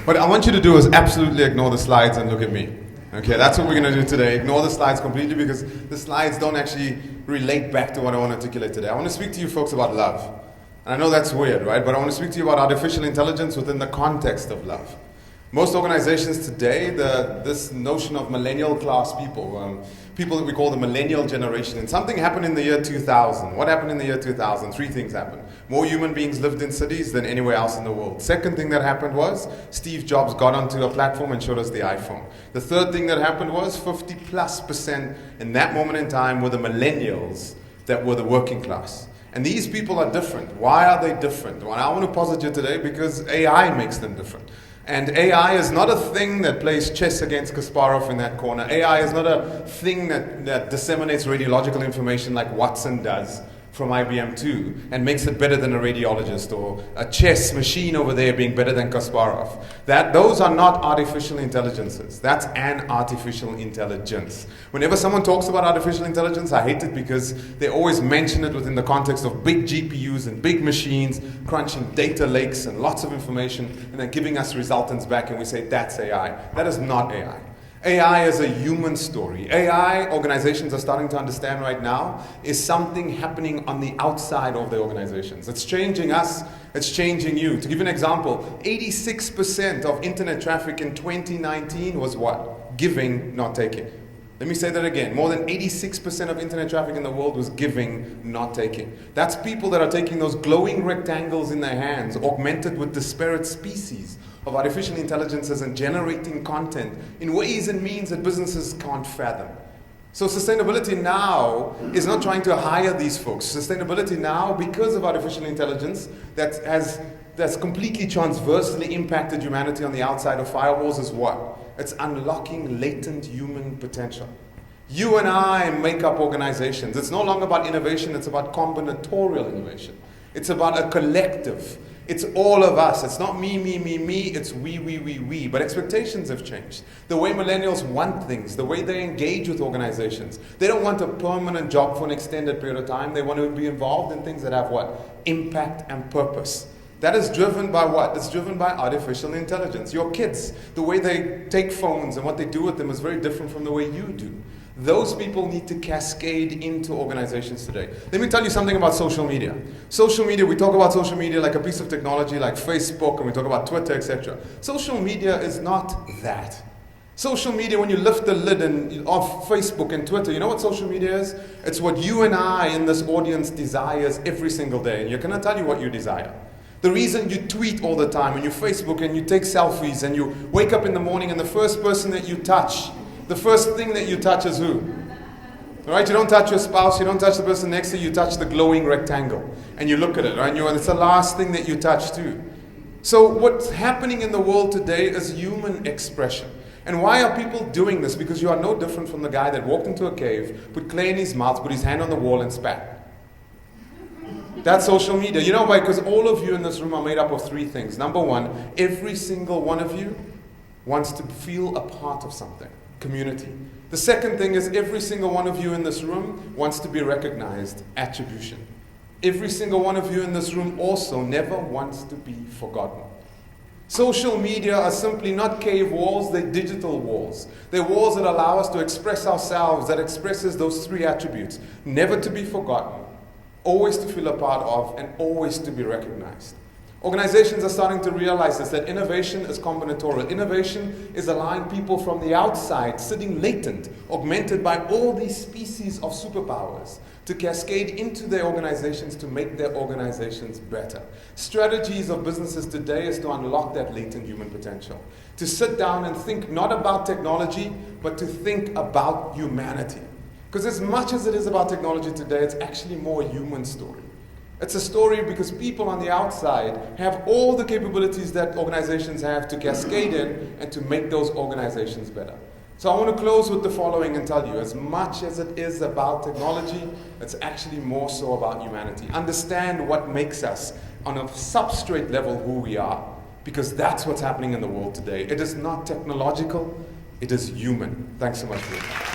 What I want you to do is absolutely ignore the slides and look at me. Okay, that's what we're going to do today. Ignore the slides completely because the slides don't actually relate back to what I want to articulate today. I want to speak to you folks about love. And I know that's weird, right? But I want to speak to you about artificial intelligence within the context of love. Most organizations today, this notion of millennial class people, people that we call the millennial generation, and something happened in the year 2000. What happened in the year 2000? Three things happened. More human beings lived in cities than anywhere else in the world. Second thing that happened was Steve Jobs got onto a platform and showed us the iPhone. The third thing that happened was 50+% in that moment in time were the millennials that were the working class. And these people are different. Why are they different? Well, I want to posit you today because AI makes them different. And AI is not a thing that plays chess against Kasparov in that corner. AI is not a thing that disseminates radiological information like Watson does from IBM 2 and makes it better than a radiologist, or a chess machine over there being better than Kasparov. Those are not artificial intelligences. That's an artificial intelligence. Whenever someone talks about artificial intelligence, I hate it because they always mention it within the context of big GPUs and big machines crunching data lakes and lots of information and then giving us resultants back, and we say that's AI. That is not AI. AI is a human story. AI, organizations are starting to understand right now, is something happening on the outside of the organizations. It's changing us, it's changing you. To give you an example, 86% of internet traffic in 2019 was what? Giving, not taking. Let me say that again. More than 86% of internet traffic in the world was giving, not taking. That's people that are taking those glowing rectangles in their hands, augmented with disparate species of artificial intelligences, and generating content in ways and means that businesses can't fathom. So sustainability now is not trying to hire these folks. Sustainability now, because of artificial intelligence that's completely transversally impacted humanity on the outside of firewalls, is what? It's unlocking latent human potential. You and I make up organizations. It's no longer about innovation, it's about combinatorial innovation. It's about a collective. It's all of us. It's not me, it's we. But expectations have changed. The way millennials want things, the way they engage with organizations. They don't want a permanent job for an extended period of time. They want to be involved in things that have what? Impact and purpose. That is driven by what? It's driven by artificial intelligence. Your kids, the way they take phones and what they do with them is very different from the way you do. Those people need to cascade into organizations today. Let me tell you something about social media. Social media, we talk about social media like a piece of technology like Facebook, and we talk about Twitter, etc. Social media is not that. Social media, when you lift the lid of Facebook and Twitter, you know what social media is? It's what you and I in this audience desires every single day. And you're going to tell you what you desire. The reason you tweet all the time and you Facebook and you take selfies and you wake up in the morning and the first person that you touch, the first thing that you touch is who? All right, you don't touch your spouse, you don't touch the person next to you, you touch the glowing rectangle. And you look at it, right? And it's the last thing that you touch too. So what's happening in the world today is human expression. And why are people doing this? Because you are no different from the guy that walked into a cave, put clay in his mouth, put his hand on the wall and spat. That's social media. You know why? Because all of you in this room are made up of three things. Number one, every single one of you wants to feel a part of something. Community. The second thing is every single one of you in this room wants to be recognized. Attribution. Every single one of you in this room also never wants to be forgotten. Social media are simply not cave walls, they're digital walls. They're walls that allow us to express ourselves, that expresses those three attributes. Never to be forgotten, always to feel a part of, and always to be recognized. Organizations are starting to realize this, that innovation is combinatorial. Innovation is allowing people from the outside, sitting latent, augmented by all these species of superpowers, to cascade into their organizations to make their organizations better. Strategies of businesses today is to unlock that latent human potential. To sit down and think not about technology, but to think about humanity. Because as much as it is about technology today, it's actually more a human story. It's a story because people on the outside have all the capabilities that organizations have to cascade in and to make those organizations better. So I want to close with the following and tell you, as much as it is about technology, it's actually more so about humanity. Understand what makes us, on a substrate level, who we are. Because that's what's happening in the world today. It is not technological, it is human. Thanks so much for your time.